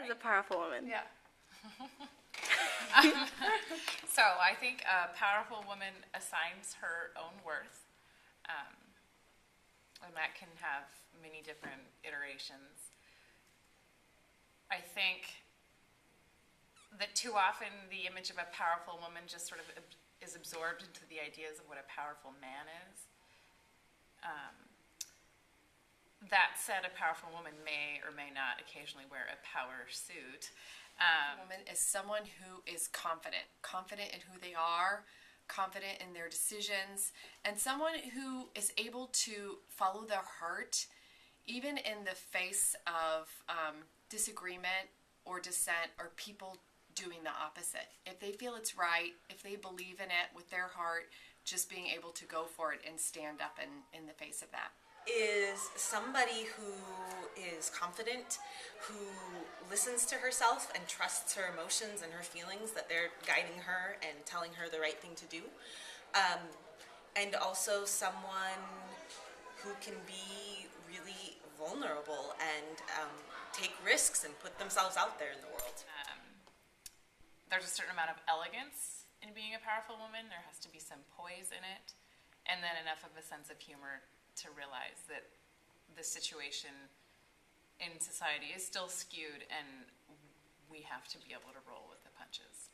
What is a powerful woman? Yeah. So I think a powerful woman assigns her own worth, and that can have many different iterations. I think that too often the image of a powerful woman just sort of is absorbed into the ideas of what a powerful man is. That said, a powerful woman may or may not occasionally wear a power suit. A woman is someone who is confident in who they are, confident in their decisions, and someone who is able to follow their heart even in the face of disagreement or dissent or people doing the opposite. If they feel it's right, if they believe in it with their heart, just being able to go for it and stand up in the face of that. Is somebody who is confident, who listens to herself and trusts her emotions and her feelings, that they're guiding her and telling her the right thing to do. And also someone who can be really vulnerable and take risks and put themselves out there in the world. There's a certain amount of elegance in being a powerful woman. There has to be some poise in it, and then enough of a sense of humor to realize that the situation in society is still skewed and we have to be able to roll with the punches.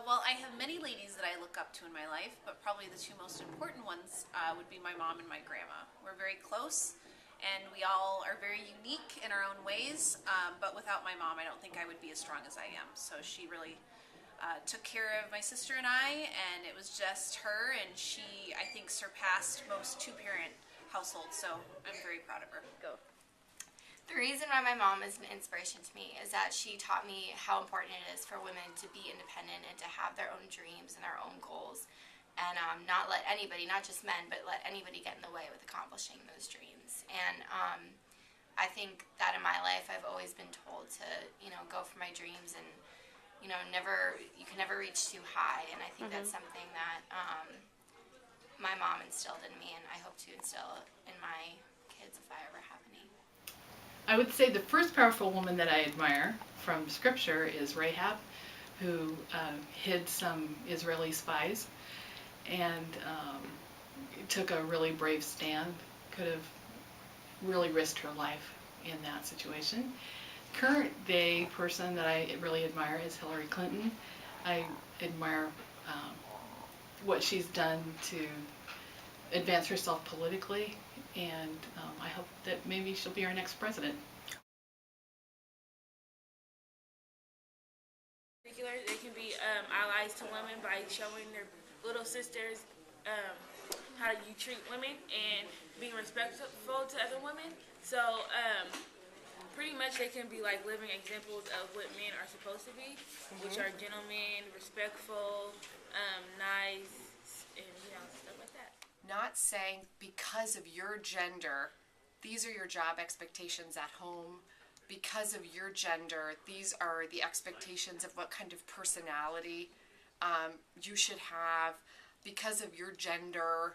Well, I have many ladies that I look up to in my life, but probably the two most important ones would be my mom and my grandma. We're very close, and we all are very unique in our own ways, but without my mom, I don't think I would be as strong as I am. So she really took care of my sister and I, and it was just her, and she, I think, surpassed most two-parent households, so I'm very proud of her. Go. The reason why my mom is an inspiration to me is that she taught me how important it is for women to be independent and to have their own dreams and their own goals, and not let anybody, not just men, but let anybody get in the way with accomplishing those dreams. And I think that in my life I've always been told to, go for my dreams, and you can never reach too high, and I think that's something that my mom instilled in me, and I hope to instill in my kids if I ever have any. I would say the first powerful woman that I admire from Scripture is Rahab, who hid some Israeli spies and took a really brave stand, could have really risked her life in that situation. Current day person that I really admire is Hillary Clinton. I admire what she's done to advance herself politically, and I hope that maybe she'll be our next president. They can be allies to women by showing their little sisters how you treat women and being respectful to other women. So pretty much they can be like living examples of what men are supposed to be, which are gentlemen, respectful, nice, and stuff like that. Not saying because of your gender, these are your job expectations at home. Because of your gender, these are the expectations of what kind of personality you should have. Because of your gender,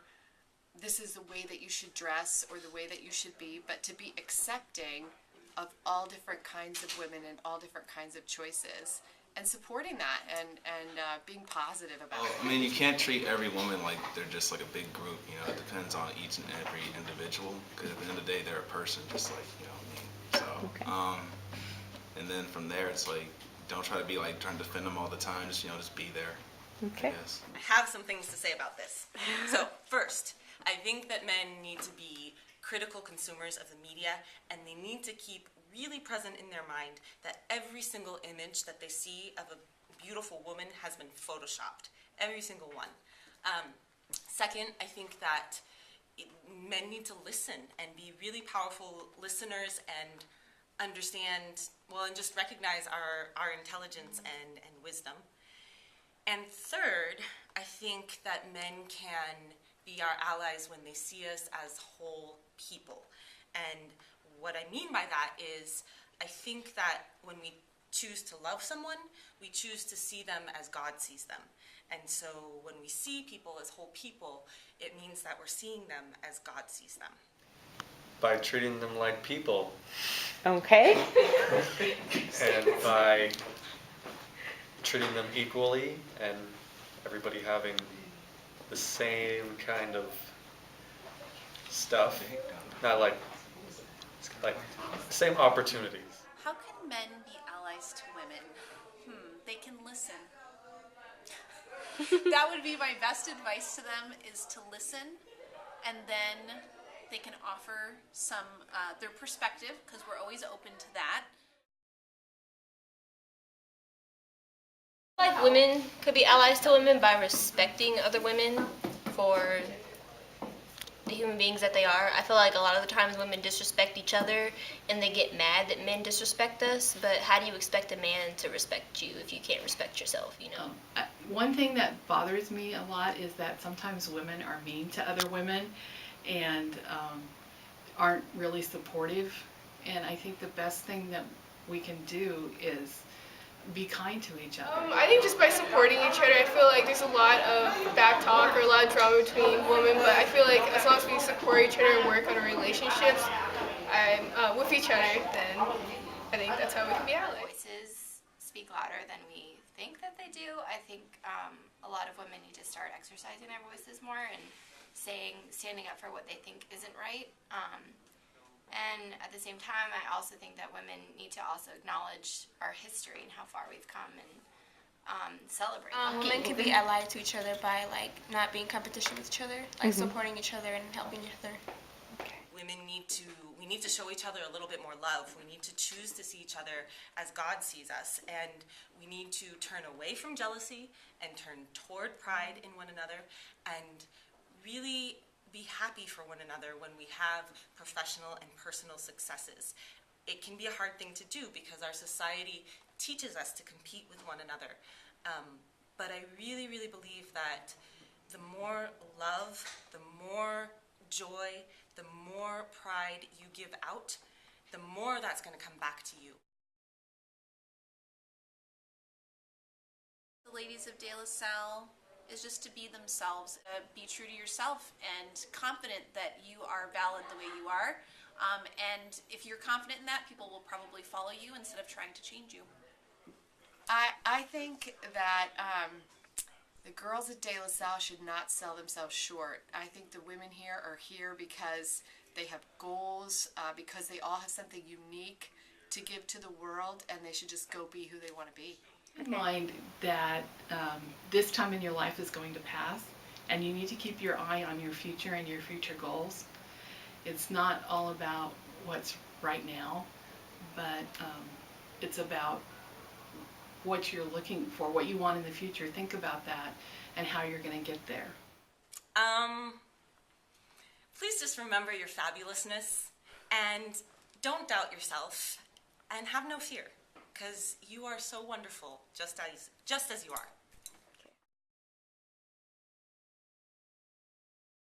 this is the way that you should dress or the way that you should be. But to be accepting of all different kinds of women and all different kinds of choices, and supporting that and being positive about it. I mean, you can't treat every woman like they're just like a big group. It depends on each and every individual, because at the end of the day, they're a person just like me. So, and then from there, it's like, don't try to be like trying to defend them all the time. Just be there. Okay. I have some things to say about this. So first, I think that men need to be critical consumers of the media, and they need to keep really present in their mind that every single image that they see of a beautiful woman has been photoshopped. Every single one. Second, I think that men need to listen and be really powerful listeners and understand, and just recognize our intelligence and wisdom. And third, I think that men can be our allies when they see us as whole people. And what I mean by that is, I think that when we choose to love someone, we choose to see them as God sees them. And so when we see people as whole people, it means that we're seeing them as God sees them. By treating them like people. Okay. And by treating them equally and everybody having the same kind of stuff. Not like same opportunities. How can men be allies to women? They can listen. That would be my best advice to them, is to listen, and then they can offer some their perspective, because we're always open to that. Like women could be allies to women by respecting other women for the human beings that they are. I feel like a lot of the times women disrespect each other and they get mad that men disrespect us, but how do you expect a man to respect you if you can't respect yourself, you know? One thing that bothers me a lot is that sometimes women are mean to other women and aren't really supportive. And I think the best thing that we can do is be kind to each other. I think just by supporting each other, I feel like there's a lot of back talk or a lot of drama between women, but I feel like as long as we support each other and work on our relationships with each other, then I think that's how we can be allies. Voices speak louder than we think that they do. I think a lot of women need to start exercising their voices more and standing up for what they think isn't right. And at the same time, I also think that women need to also acknowledge our history and how far we've come and celebrate that. Women can be allied to each other by like not being competition with each other, like supporting each other and helping each other. Women we need to show each other a little bit more love. We need to choose to see each other as God sees us, and we need to turn away from jealousy and turn toward pride in one another, and really be happy for one another when we have professional and personal successes. It can be a hard thing to do because our society teaches us to compete with one another. But I really, really believe that the more love, the more joy, the more pride you give out, the more that's going to come back to you. The ladies of De La Salle is just to be themselves, be true to yourself and confident that you are valid the way you are. And if you're confident in that, people will probably follow you instead of trying to change you. I think that the girls at De La Salle should not sell themselves short. I think the women here are here because they have goals, because they all have something unique to give to the world, and they should just go be who they want to be. In mind that this time in your life is going to pass, and you need to keep your eye on your future and your future goals. It's not all about what's right now, but it's about what you're looking for, what you want in the future. Think about that and how you're going to get there. Please just remember your fabulousness and don't doubt yourself and have no fear, because you are so wonderful just as you are.